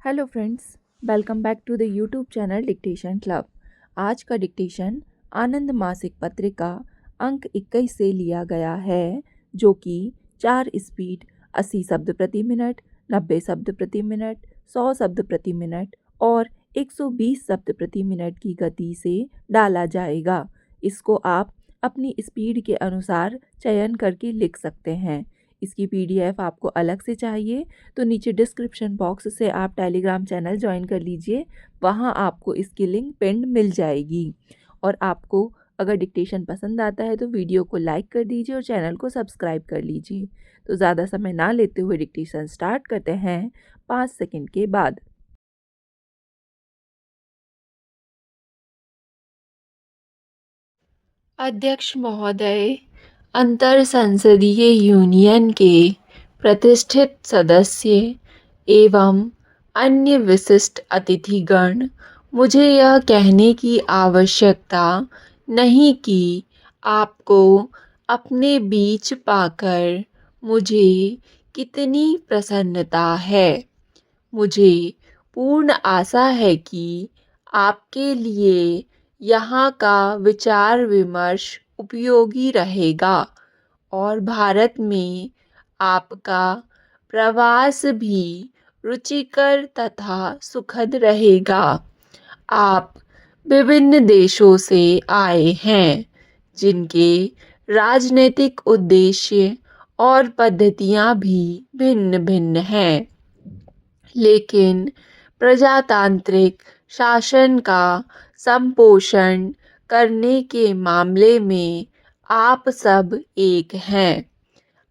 Hello friends, welcome back to the YouTube channel dictation club. आज का dictation आनंद मासिक पत्रिका अंक 21 से लिया गया है, जो कि 4 स्पीड 80 शब्द प्रति मिनट, 90 शब्द प्रति मिनट, 100 शब्द प्रति मिनट और 120 शब्द प्रति मिनट की गति से डाला जाएगा। इसको आप अपनी स्पीड के अनुसार चयन करके लिख सकते हैं। इसकी पीडीएफ आपको अलग से चाहिए तो नीचे डिस्क्रिप्शन बॉक्स से आप टेलीग्राम चैनल ज्वाइन कर लीजिए। वहाँ आपको इसकी लिंक पिंड मिल जाएगी। और आपको अगर डिक्टेशन पसंद आता है तो वीडियो को लाइक कर दीजिए और चैनल को सब्सक्राइब कर लीजिए। तो ज़्यादा समय ना लेते हुए डिक्टेशन स्टार्ट करते हैं 5 सेकंड के बाद। अध्यक्ष महोदय, अंतर संसदीय यूनियन के प्रतिष्ठित सदस्य एवं अन्य विशिष्ट अतिथिगण, मुझे यह कहने की आवश्यकता नहीं कि आपको अपने बीच पाकर मुझे कितनी प्रसन्नता है। मुझे पूर्ण आशा है कि आपके लिए यहाँ का विचार विमर्श उपयोगी रहेगा और भारत में आपका प्रवास भी रुचिकर तथा सुखद रहेगा। आप विभिन्न देशों से आए हैं, जिनके राजनीतिक उद्देश्य और पद्धतियाँ भी भिन्न भिन्न हैं, लेकिन प्रजातांत्रिक शासन का संपोषण करने के मामले में आप सब एक हैं।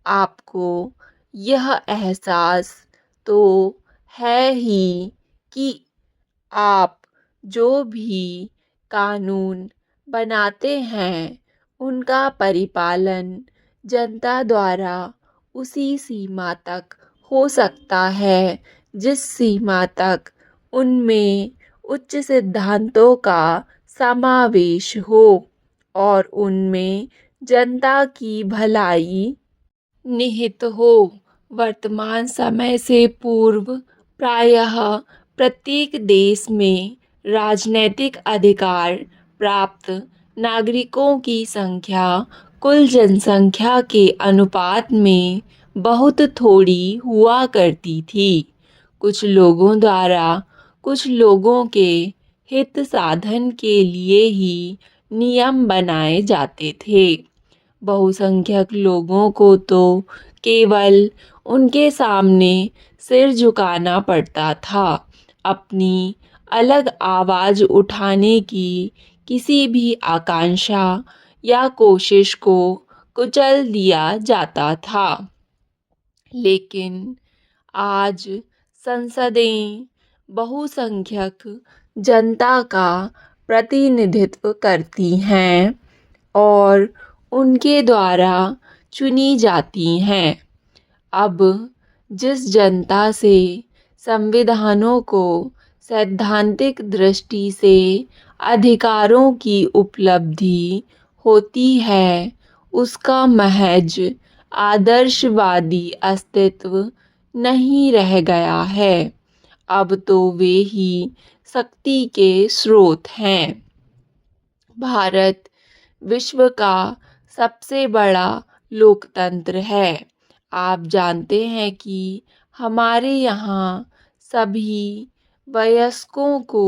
आपको यह एहसास तो है ही कि आप जो भी कानून बनाते हैं, उनका परिपालन जनता द्वारा उसी सीमा तक हो सकता है जिस सीमा तक उनमें उच्च सिद्धांतों का समावेश हो और उनमें जनता की भलाई निहित हो। वर्तमान समय से पूर्व प्रायः प्रत्येक देश में राजनैतिक अधिकार प्राप्त नागरिकों की संख्या कुल जनसंख्या के अनुपात में बहुत थोड़ी हुआ करती थी। कुछ लोगों द्वारा कुछ लोगों के हित साधन के लिए ही नियम बनाए जाते थे। बहुसंख्यक लोगों को तो केवल उनके सामने सिर झुकाना पड़ता था। अपनी अलग आवाज़ उठाने की किसी भी आकांक्षा या कोशिश को कुचल दिया जाता था। लेकिन आज संसदें बहुसंख्यक जनता का प्रतिनिधित्व करती हैं और उनके द्वारा चुनी जाती हैं। अब जिस जनता से संविधानों को सैद्धांतिक दृष्टि से अधिकारों की उपलब्धि होती है, उसका महज आदर्शवादी अस्तित्व नहीं रह गया है। अब तो वे ही शक्ति के स्रोत हैं। भारत विश्व का सबसे बड़ा लोकतंत्र है। आप जानते हैं कि हमारे यहाँ सभी वयस्कों को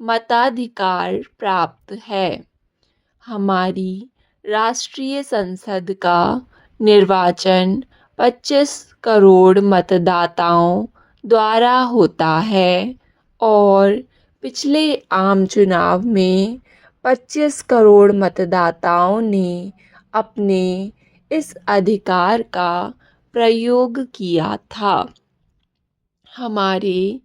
मताधिकार प्राप्त है। हमारी राष्ट्रीय संसद का निर्वाचन 25 करोड़ मतदाताओं द्वारा होता है और पिछले आम चुनाव में 25 करोड़ मतदाताओं ने अपने इस अधिकार का प्रयोग किया था। हमारे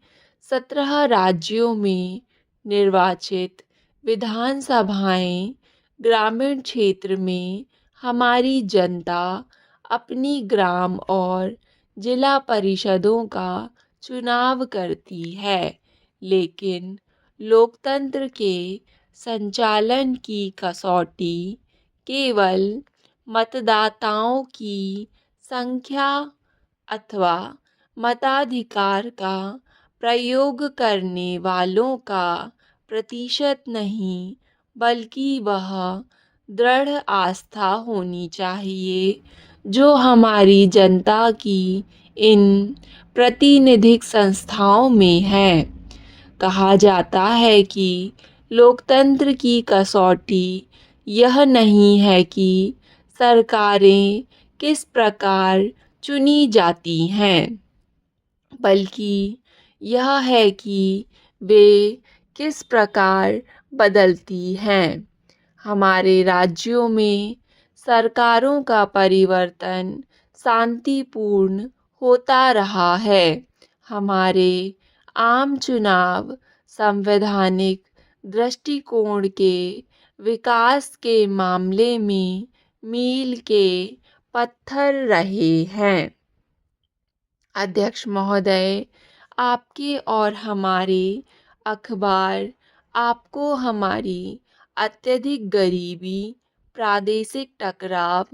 17 राज्यों में निर्वाचित विधानसभाएं ग्रामीण क्षेत्र में हमारी जनता अपनी ग्राम और जिला परिषदों का चुनाव करती है, लेकिन लोकतंत्र के संचालन की कसौटी केवल मतदाताओं की संख्या अथवा मताधिकार का प्रयोग करने वालों का प्रतिशत नहीं, बल्कि वह दृढ़ आस्था होनी चाहिए जो हमारी जनता की इन प्रातिनिधिक संस्थाओं में है। कहा जाता है कि लोकतंत्र की कसौटी यह नहीं है कि सरकारें किस प्रकार चुनी जाती हैं, बल्कि यह है कि वे किस प्रकार बदलती हैं। हमारे राज्यों में सरकारों का परिवर्तन शांतिपूर्ण होता रहा है। हमारे आम चुनाव संवैधानिक दृष्टिकोण के विकास के मामले में मील के पत्थर रहे हैं। अध्यक्ष महोदय, आपके और हमारे अखबार आपको हमारी अत्यधिक गरीबी, प्रादेशिक टकराव,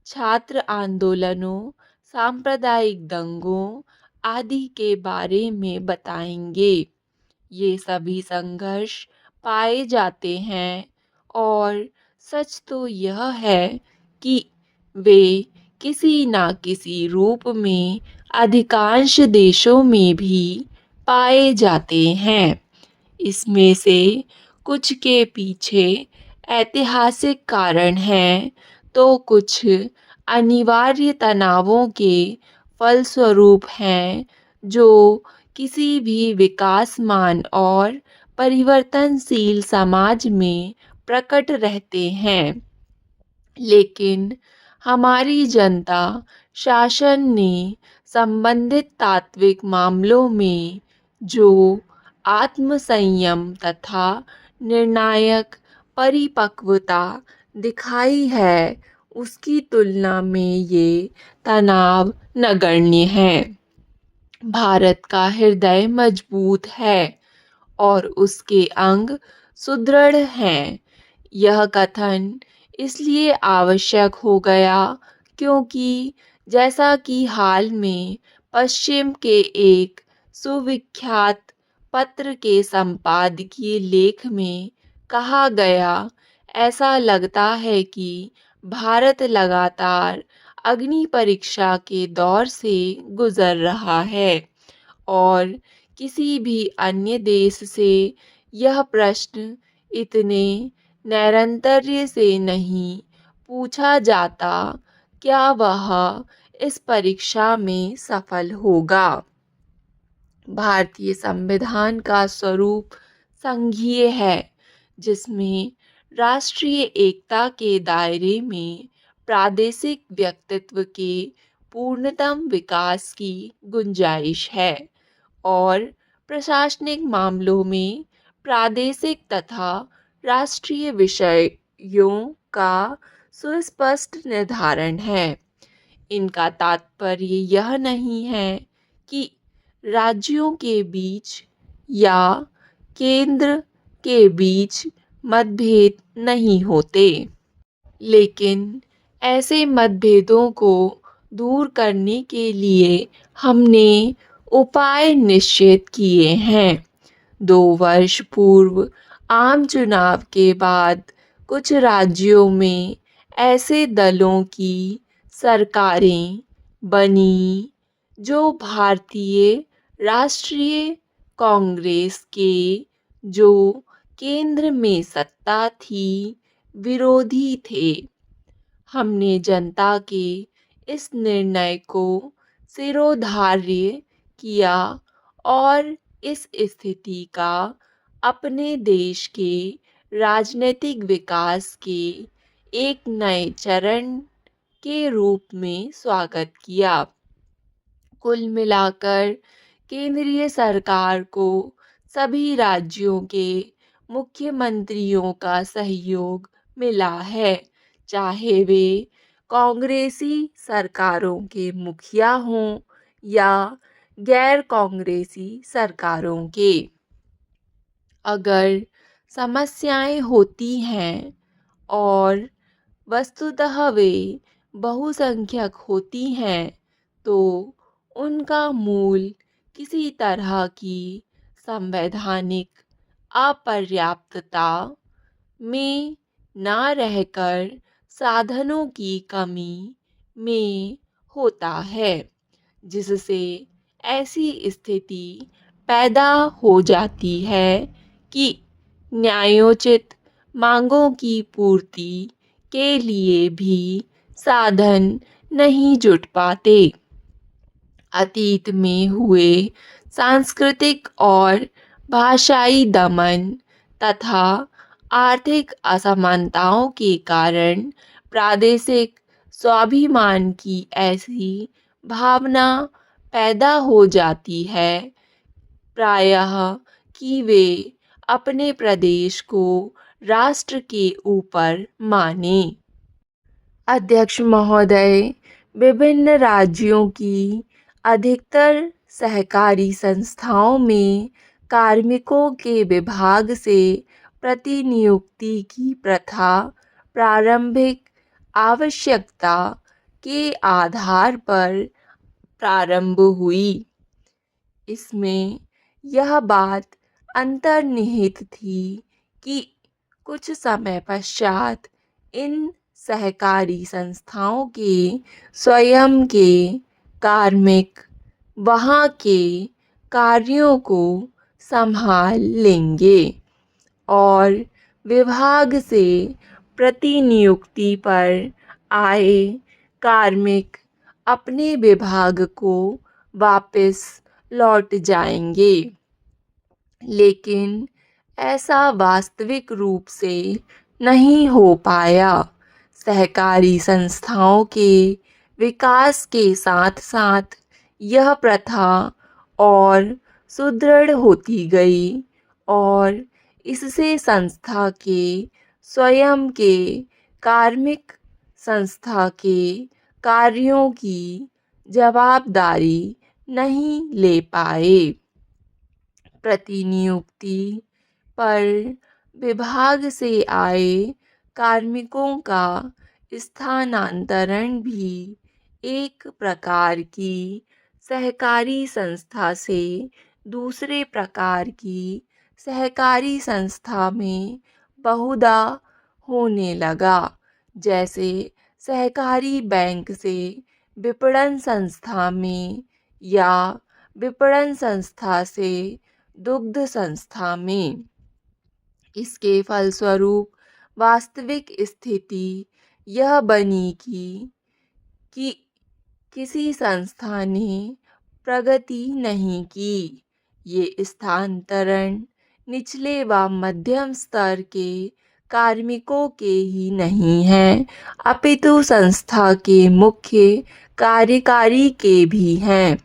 छात्र आंदोलनों, सांप्रदायिक दंगों आदि के बारे में बताएंगे। ये सभी संघर्ष पाए जाते हैं और सच तो यह है कि वे किसी न किसी रूप में अधिकांश देशों में भी पाए जाते हैं। इसमें से कुछ के पीछे ऐतिहासिक कारण हैं, तो कुछ अनिवार्य तनावों के फलस्वरूप हैं जो किसी भी विकासमान और परिवर्तनशील समाज में प्रकट रहते हैं। लेकिन हमारी जनता शासन ने संबंधित तात्विक मामलों में जो आत्मसंयम तथा निर्णायक परिपक्वता दिखाई है, उसकी तुलना में ये तनाव नगण्य हैं। भारत का हृदय मजबूत है और उसके अंग सुदृढ़ हैं। यह कथन इसलिए आवश्यक हो गया क्योंकि जैसा कि हाल में पश्चिम के एक सुविख्यात पत्र के संपादकीय लेख में कहा गया, ऐसा लगता है कि भारत लगातार अग्नि परीक्षा के दौर से गुजर रहा है और किसी भी अन्य देश से यह प्रश्न इतने नैरंतर्य से नहीं पूछा जाता, क्या वह इस परीक्षा में सफल होगा। भारतीय संविधान का स्वरूप संघीय है, जिसमें राष्ट्रीय एकता के दायरे में प्रादेशिक व्यक्तित्व के पूर्णतम विकास की गुंजाइश है और प्रशासनिक मामलों में प्रादेशिक तथा राष्ट्रीय विषयों का सुस्पष्ट निर्धारण है। इनका तात्पर्य यह नहीं है कि राज्यों के बीच या केंद्र के बीच मतभेद नहीं होते, लेकिन ऐसे मतभेदों को दूर करने के लिए हमने उपाय निश्चित किए हैं। 2 वर्ष पूर्व आम चुनाव के बाद कुछ राज्यों में ऐसे दलों की सरकारें बनी जो भारतीय राष्ट्रीय कांग्रेस के, जो केंद्र में सत्ता थी, विरोधी थे। हमने जनता के इस निर्णय को शिरोधार्य किया और इस स्थिति का अपने देश के राजनीतिक विकास के एक नए चरण के रूप में स्वागत किया। कुल मिलाकर केंद्रीय सरकार को सभी राज्यों के मुख्यमंत्रियों का सहयोग मिला है, चाहे वे कांग्रेसी सरकारों के मुखिया हों या गैर कांग्रेसी सरकारों के। अगर समस्याएं होती हैं और वस्तुतः वे बहुसंख्यक होती हैं, तो उनका मूल किसी तरह की संवैधानिक अपर्याप्तता में न रहकर साधनों की कमी में होता है, जिससे ऐसी स्थिति पैदा हो जाती है कि न्यायोचित मांगों की पूर्ति के लिए भी साधन नहीं जुट पाते। अतीत में हुए सांस्कृतिक और भाषाई दमन तथा आर्थिक असमानताओं के कारण प्रादेशिक स्वाभिमान की ऐसी भावना पैदा हो जाती है प्रायः कि वे अपने प्रदेश को राष्ट्र के ऊपर माने। अध्यक्ष महोदय, विभिन्न राज्यों की अधिकतर सहकारी संस्थाओं में कार्मिकों के विभाग से प्रतिनियुक्ति की प्रथा प्रारंभिक आवश्यकता के आधार पर प्रारंभ हुई। इसमें यह बात अंतर्निहित थी कि कुछ समय पश्चात इन सहकारी संस्थाओं के स्वयं के कार्मिक वहाँ के कार्यों को संभाल लेंगे और विभाग से प्रतिनियुक्ति पर आए कार्मिक अपने विभाग को वापस लौट जाएंगे। लेकिन ऐसा वास्तविक रूप से नहीं हो पाया। सहकारी संस्थाओं के विकास के साथ साथ यह प्रथा और सुदृढ़ होती गई और इससे संस्था के स्वयं के कार्मिक संस्था के कार्यों की जवाबदारी नहीं ले पाए। प्रतिनियुक्ति पर विभाग से आए कार्मिकों का स्थानांतरण भी एक प्रकार की सहकारी संस्था से दूसरे प्रकार की सहकारी संस्था में बहुधा होने लगा, जैसे सहकारी बैंक से विपणन संस्था में या विपणन संस्था से दुग्ध संस्था में। इसके फलस्वरूप वास्तविक स्थिति यह बनी कि किसी संस्था ने प्रगति नहीं की। ये स्थानांतरण निचले व मध्यम स्तर के कार्मिकों के ही नहीं हैं, अपितु संस्था के मुख्य कार्यकारी के भी हैं।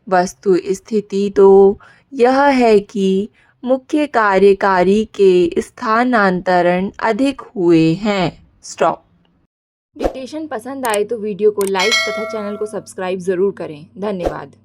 वस्तु स्थिति तो यह है कि मुख्य कार्यकारी के स्थानांतरण अधिक हुए हैं। स्टॉप। डिक्टेशन पसंद आए तो वीडियो को लाइक तथा चैनल को सब्सक्राइब ज़रूर करें। धन्यवाद।